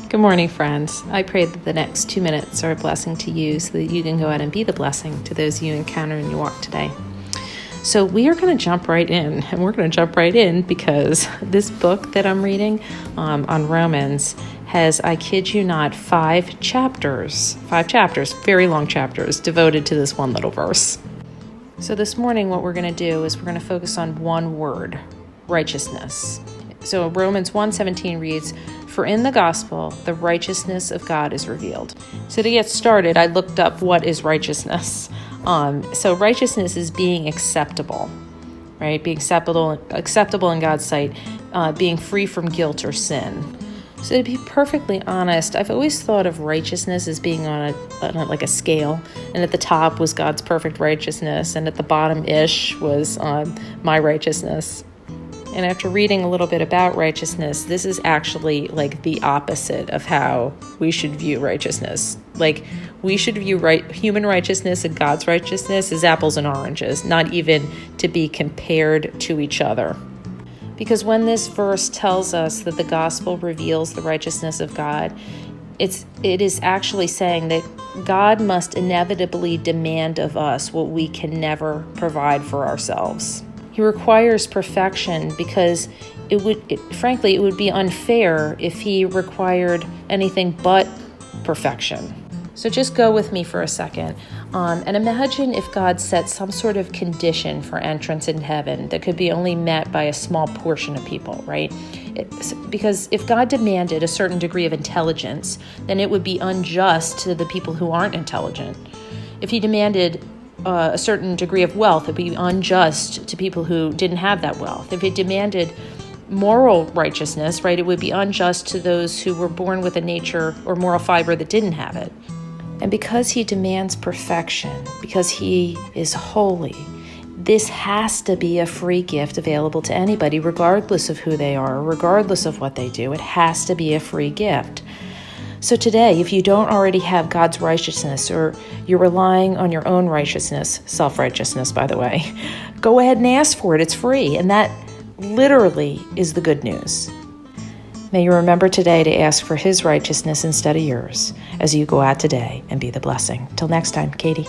Good morning, friends. I pray that the next 2 minutes are a blessing to you so that you can go out and be the blessing to those you encounter in your walk today. So we are going to jump right in, and we're going to jump right in because this book that I'm reading on Romans has, I kid you not, 5 chapters, very long chapters devoted to this one little verse. So this morning what we're going to do is we're going to focus on one word, righteousness. So Romans 1:17 reads, "For in the gospel, the righteousness of God is revealed." So to get started, I looked up what is righteousness. So righteousness is being acceptable, right? Being acceptable in God's sight, being free from guilt or sin. So to be perfectly honest, I've always thought of righteousness as being on like a scale, and at the top was God's perfect righteousness, and at the bottom-ish was my righteousness. And after reading a little bit about righteousness, this is actually like the opposite of how we should view righteousness. Like we should view human righteousness and God's righteousness as apples and oranges, not even to be compared to each other. Because when this verse tells us that the gospel reveals the righteousness of God, it is actually saying that God must inevitably demand of us what we can never provide for ourselves. He requires perfection because it would be unfair if he required anything but perfection. So just go with me for a second and imagine if God set some sort of condition for entrance in heaven that could be only met by a small portion of people, right? Because if God demanded a certain degree of intelligence, then it would be unjust to the people who aren't intelligent. If he demanded a certain degree of wealth, it would be unjust to people who didn't have that wealth. If it demanded moral righteousness, right, it would be unjust to those who were born with a nature or moral fiber that didn't have it. And because he demands perfection, because he is holy, this has to be a free gift available to anybody, regardless of who they are, regardless of what they do. It has to be a free gift. So today, if you don't already have God's righteousness, or you're relying on your own righteousness, self-righteousness, by the way, go ahead and ask for it. It's free. And that literally is the good news. May you remember today to ask for his righteousness instead of yours as you go out today and be the blessing. Till next time, Katie.